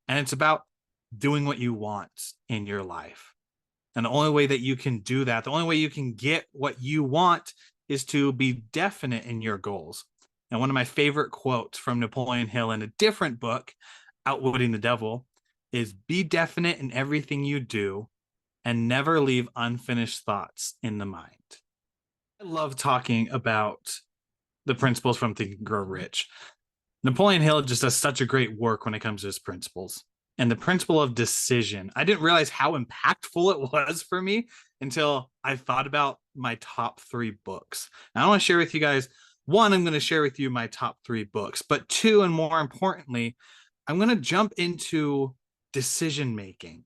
And it's about doing what you want in your life. And the only way that you can do that, the only way you can get what you want is to be definite in your goals. And one of my favorite quotes from Napoleon Hill in a different book, Outwitting the Devil, is be definite in everything you do and never leave unfinished thoughts in the mind. I love talking about the principles from Think and Grow Rich. Napoleon Hill just does such a great work when it comes to his principles. And the principle of decision, I didn't realize how impactful it was for me until I thought about my top 3 books. And I want to share with you guys, one, I'm going to share with you my top 3 books, but two, and more importantly, I'm going to jump into decision making.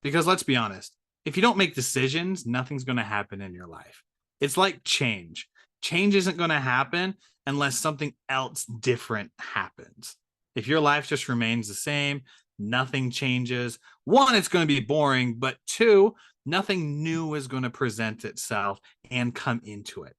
Because let's be honest, if you don't make decisions, nothing's going to happen in your life. It's like change. Change isn't going to happen unless something else different happens. If your life just remains the same, nothing changes. One, it's going to be boring, but two, nothing new is going to present itself and come into it.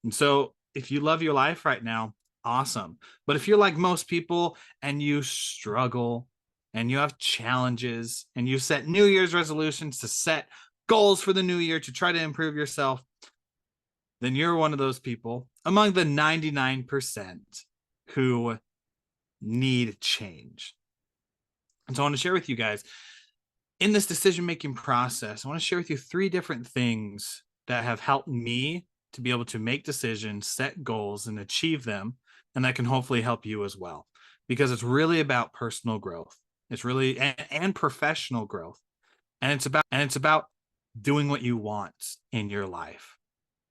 And so if you love your life right now, awesome. But if you're like most people and you struggle and you have challenges and you set New Year's resolutions to set goals for the new year to try to improve yourself, then you're one of those people among the 99% who need change. And so I want to share with you guys in this decision-making process, I want to share with you 3 different things that have helped me to be able to make decisions, set goals, and achieve them. And that can hopefully help you as well, because it's really about personal growth. It's really and professional growth. And it's about doing what you want in your life.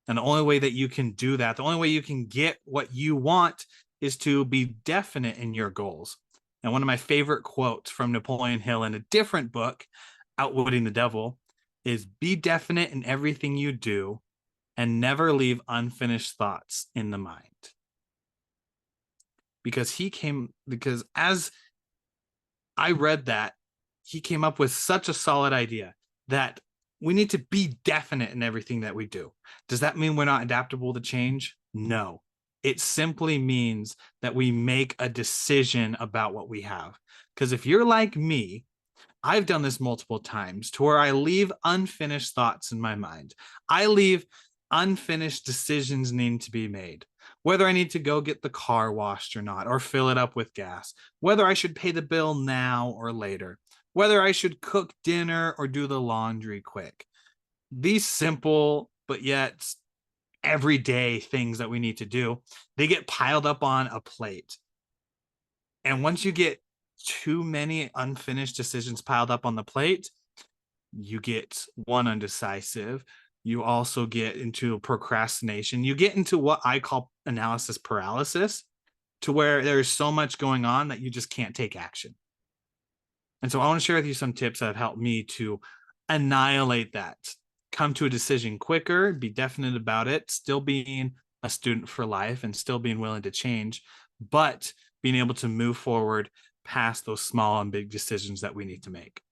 And the only way that you can do that, the only way you can get what you want is to be definite in your goals. And one of my favorite quotes from Napoleon Hill in a different book, Outwitting the Devil, is be definite in everything you do and never leave unfinished thoughts in the mind. Because as I read that, he came up with such a solid idea that we need to be definite in everything that we do. Does that mean we're not adaptable to change? No. It simply means that we make a decision about what we have. Because if you're like me, I've done this multiple times to where I leave unfinished thoughts in my mind. I leave unfinished decisions needing to be made. Whether I need to go get the car washed or not, or fill it up with gas, whether I should pay the bill now or later, whether I should cook dinner or do the laundry quick. These simple, but yet everyday things that we need to do, they get piled up on a plate. And once you get too many unfinished decisions piled up on the plate, you get one, undecisive. You also get into procrastination. You get into what I call analysis paralysis, to where there's so much going on that you just can't take action. And so I want to share with you some tips that have helped me to annihilate that, come to a decision quicker, be definite about it, still being a student for life and still being willing to change, but being able to move forward past those small and big decisions that we need to make.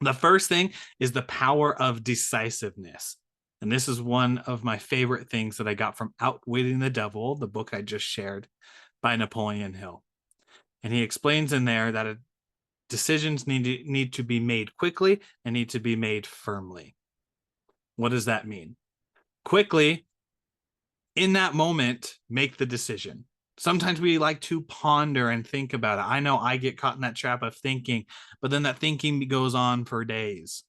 The first thing is the power of decisiveness. And this is one of my favorite things that I got from Outwitting the Devil, the book I just shared by Napoleon Hill. And he explains in there that decisions need to be made quickly and need to be made firmly. What does that mean? Quickly, in that moment, make the decision. Sometimes we like to ponder and think about it. I know I get caught in that trap of thinking, but then that thinking goes on for days,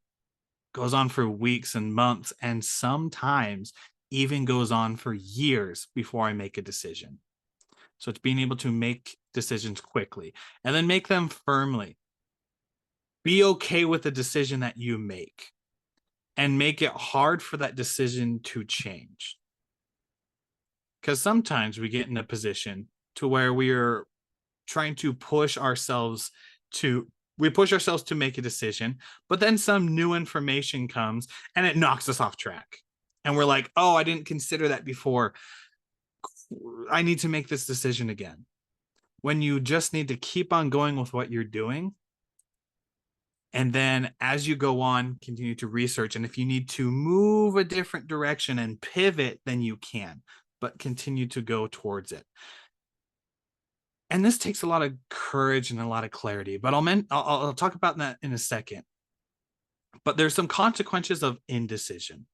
goes on for weeks and months, and sometimes even goes on for years before I make a decision. So it's being able to make decisions quickly and then make them firmly. Be okay with the decision that you make and make it hard for that decision to change. Because sometimes we get in a position to where we are trying to push ourselves to make a decision, but then some new information comes and it knocks us off track. And we're like, oh, I didn't consider that before. I need to make this decision again. When you just need to keep on going with what you're doing. And then as you go on, continue to research. And if you need to move a different direction and pivot, then you can, but continue to go towards it. And this takes a lot of courage and a lot of clarity, but I'll talk about that in a second. But there's some consequences of indecision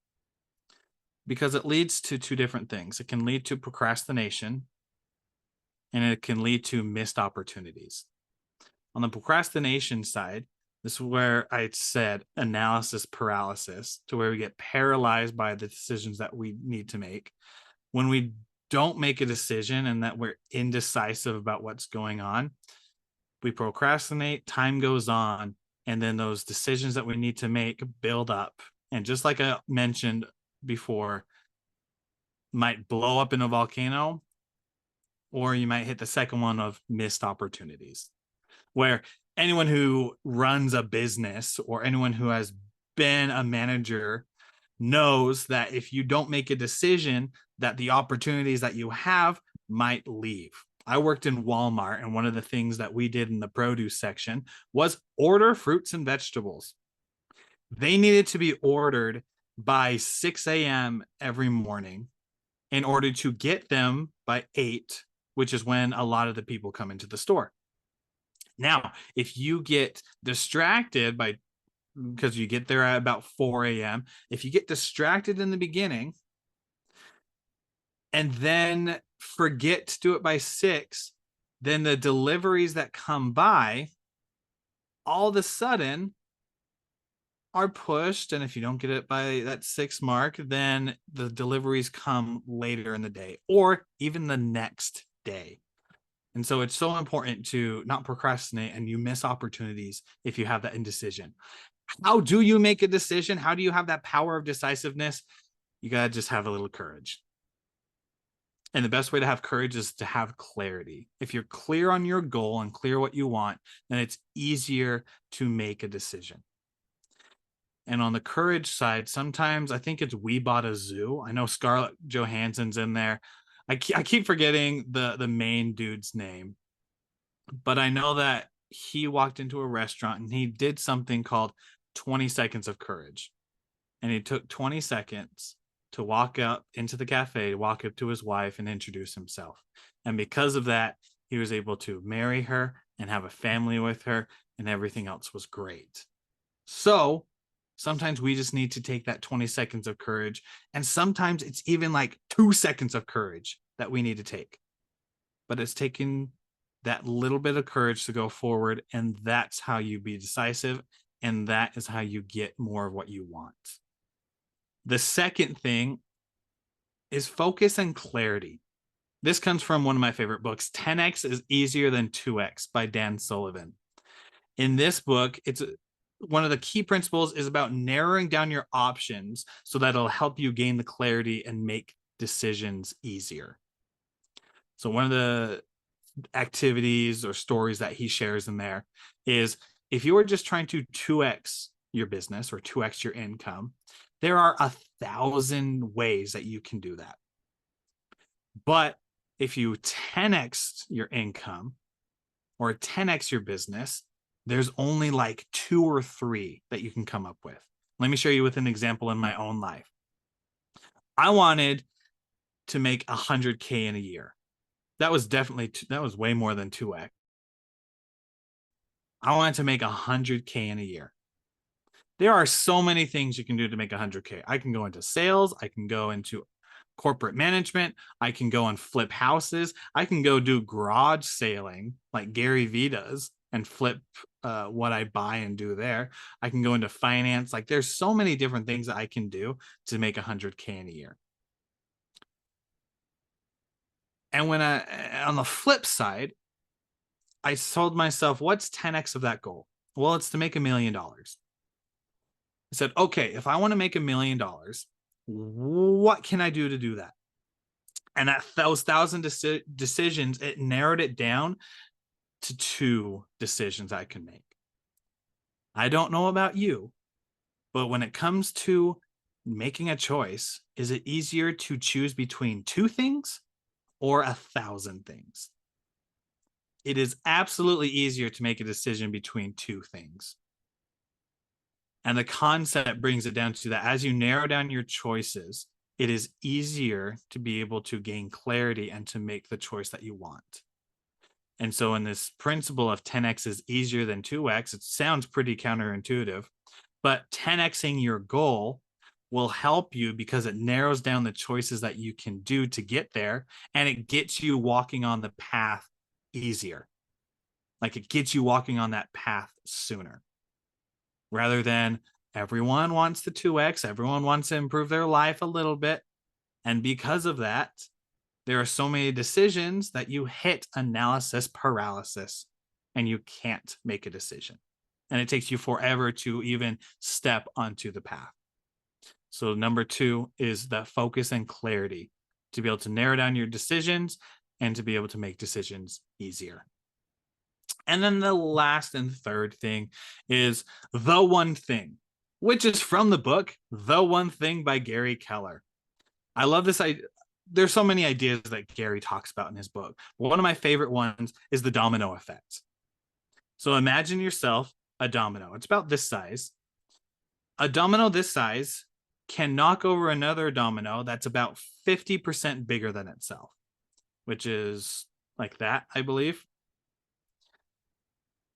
because it leads to two different things. It can lead to procrastination and it can lead to missed opportunities. On the procrastination side, this is where I said analysis paralysis, to where we get paralyzed by the decisions that we need to make. When we don't make a decision and that we're indecisive about what's going on, we procrastinate, time goes on, and then those decisions that we need to make build up. And just like I mentioned before, might blow up in a volcano, or you might hit the second one of missed opportunities, where anyone who runs a business or anyone who has been a manager knows that if you don't make a decision, that the opportunities that you have might leave. I worked in Walmart, and one of the things that we did in the produce section was order fruits and vegetables. They needed to be ordered by 6 a.m. every morning in order to get them by 8, which is when a lot of the people come into the store. Now, if you get distracted by, because you get there at about 4 a.m., if you get distracted in the beginning and then forget to do it by 6, then the deliveries that come by all of a sudden are pushed. And if you don't get it by that 6 mark, then the deliveries come later in the day or even the next day. And so it's so important to not procrastinate, and you miss opportunities if you have that indecision. How do you make a decision? How do you have that power of decisiveness? You got to just have a little courage. And the best way to have courage is to have clarity. If you're clear on your goal and clear what you want, then it's easier to make a decision. And on the courage side, sometimes I think it's We Bought a Zoo. I know Scarlett Johansson's in there. I keep forgetting the main dude's name, but I know that he walked into a restaurant and he did something called 20 seconds of courage. And he took 20 seconds to walk up into the cafe, walk up to his wife and introduce himself. And because of that, he was able to marry her and have a family with her, and everything else was great. So sometimes we just need to take that 20 seconds of courage. And sometimes it's even like 2 seconds of courage that we need to take. But it's taking that little bit of courage to go forward. And that's how you be decisive. And that is how you get more of what you want. The second thing is focus and clarity. This comes from one of my favorite books, 10x is Easier Than 2x by Dan Sullivan. In this book, it's one of the key principles is about narrowing down your options so that it'll help you gain the clarity and make decisions easier. So one of the activities or stories that he shares in there is, if you are just trying to 2x your business or 2x your income, there are 1,000 ways that you can do that. But if you 10x your income or 10x your business, there's only like 2 or 3 that you can come up with. Let me show you with an example in my own life. I wanted to make 100K in a year. That was way more than 2x. I wanted to make 100K in a year. There are so many things you can do to make 100K. I can go into sales. I can go into corporate management. I can go and flip houses. I can go do garage sailing like Gary Vee does and flip what I buy and do there. I can go into finance. Like, there's so many different things that I can do to make 100K in a year. And when on the flip side, I told myself, what's 10x of that goal? Well, it's to make $1 million. I said, okay, if I want to make $1 million, what can I do to do that? And at those 1,000 decisions, it narrowed it down to 2 decisions I can make. I don't know about you, but when it comes to making a choice, is it easier to choose between 2 things or 1,000 things? It is absolutely easier to make a decision between 2 things. And the concept brings it down to that as you narrow down your choices, it is easier to be able to gain clarity and to make the choice that you want. And so in this principle of 10x is easier than 2x, it sounds pretty counterintuitive, but 10xing your goal will help you because it narrows down the choices that you can do to get there, and it gets you walking on the path easier. Like it gets you walking on that path sooner, rather than everyone wants the 2x, everyone wants to improve their life a little bit. And because of that, there are so many decisions that you hit analysis paralysis and you can't make a decision. And it takes you forever to even step onto the path. So number 2 is the focus and clarity, to be able to narrow down your decisions and to be able to make decisions easier. And then the last and third thing is the one thing, which is from the book, The One Thing by Gary Keller. I love this. There's so many ideas that Gary talks about in his book. One of my favorite ones is the domino effect. So imagine yourself a domino. It's about this size. A domino this size can knock over another domino that's about 50% bigger than itself, which is like that, I believe.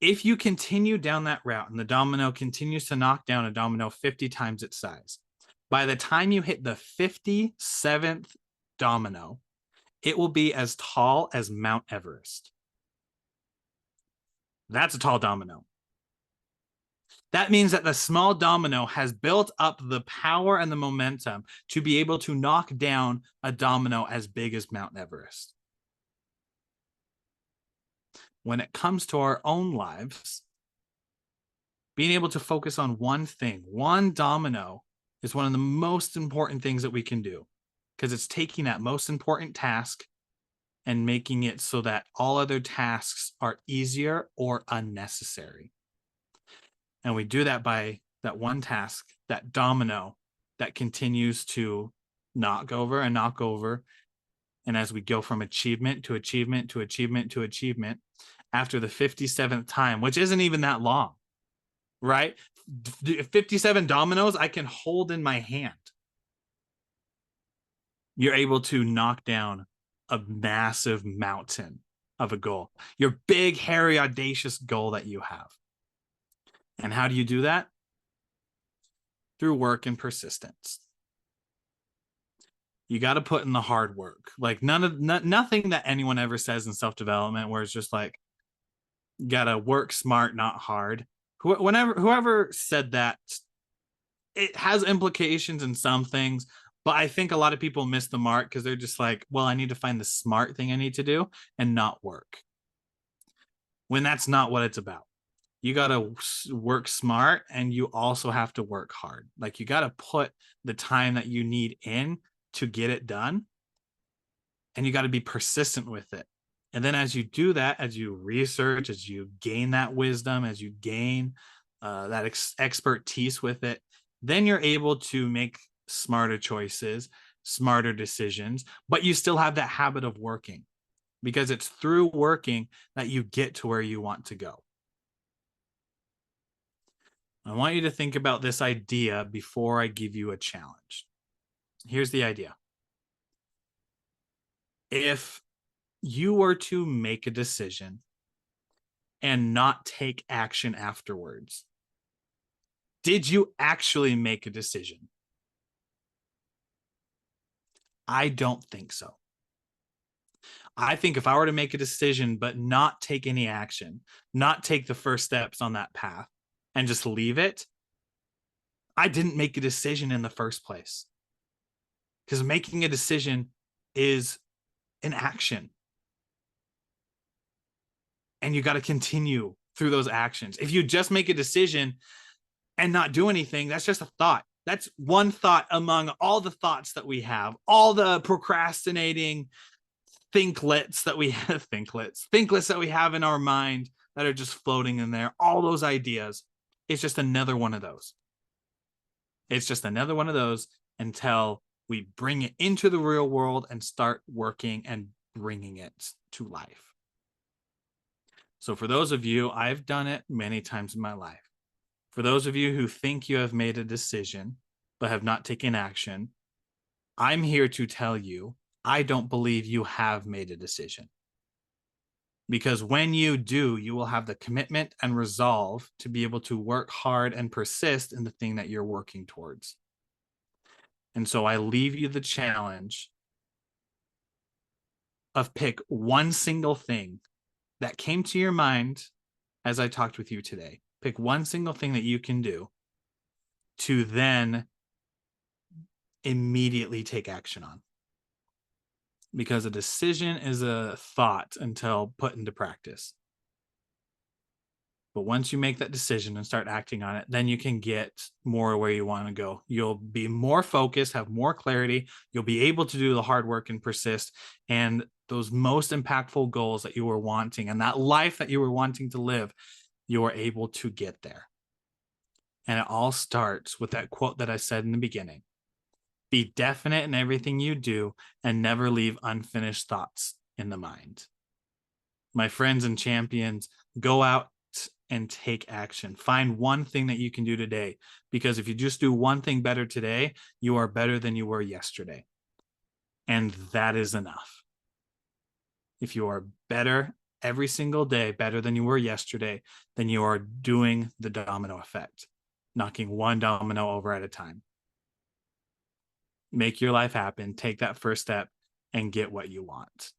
If you continue down that route and the domino continues to knock down a domino 50 times its size, by the time you hit the 57th domino, it will be as tall as Mount Everest. That's a tall domino. That means that the small domino has built up the power and the momentum to be able to knock down a domino as big as Mount Everest. When it comes to our own lives, being able to focus on one thing, one domino, is one of the most important things that we can do, because it's taking that most important task and making it so that all other tasks are easier or unnecessary. And we do that by that one task, that domino that continues to knock over and knock over. And as we go from achievement to achievement to achievement to achievement, after the 57th time, which isn't even that long, right? 57 dominoes I can hold in my hand. You're able to knock down a massive mountain of a goal, your big, hairy, audacious goal that you have. And how do you do that? Through work and persistence. You got to put in the hard work. Like nothing that anyone ever says in self-development where it's just like, you got to work smart, not hard. Whoever said that, it has implications in some things, but I think a lot of people miss the mark because they're just like, well, I need to find the smart thing I need to do and not work. When that's not what it's about. You got to work smart and you also have to work hard. Like you got to put the time that you need in to get it done. And you got to be persistent with it. And then as you do that, as you research, as you gain that wisdom, as you gain that expertise with it, then you're able to make smarter choices, smarter decisions, but you still have that habit of working, because it's through working that you get to where you want to go. I want you to think about this idea before I give you a challenge. Here's the idea. If you were to make a decision and not take action afterwards, did you actually make a decision? I don't think so. I think if I were to make a decision but not take any action, not take the first steps on that path and just leave it, I didn't make a decision in the first place. Because making a decision is an action. And you got to continue through those actions. If you just make a decision and not do anything, that's just a thought. That's one thought among all the thoughts that we have, all the procrastinating thinklets that we have, thinklets that we have in our mind that are just floating in there, all those ideas. It's just another one of those. It's just another one of those until we bring it into the real world and start working and bringing it to life. So for those of you, I've done it many times in my life. For those of you who think you have made a decision but have not taken action, I'm here to tell you, I don't believe you have made a decision. Because when you do, you will have the commitment and resolve to be able to work hard and persist in the thing that you're working towards. And so I leave you the challenge of pick one single thing that came to your mind as I talked with you today. Pick one single thing that you can do to then immediately take action on. Because a decision is a thought until put into practice. But once you make that decision and start acting on it, then you can get more where you want to go. You'll be more focused, have more clarity. You'll be able to do the hard work and persist. And those most impactful goals that you were wanting and that life that you were wanting to live, you are able to get there. And it all starts with that quote that I said in the beginning. Be definite in everything you do and never leave unfinished thoughts in the mind. My friends and champions, go out and take action. Find one thing that you can do today, because if you just do one thing better today, you are better than you were yesterday. And that is enough. If you are better every single day, better than you were yesterday, then you are doing the domino effect, knocking one domino over at a time. Make your life happen, take that first step, and get what you want.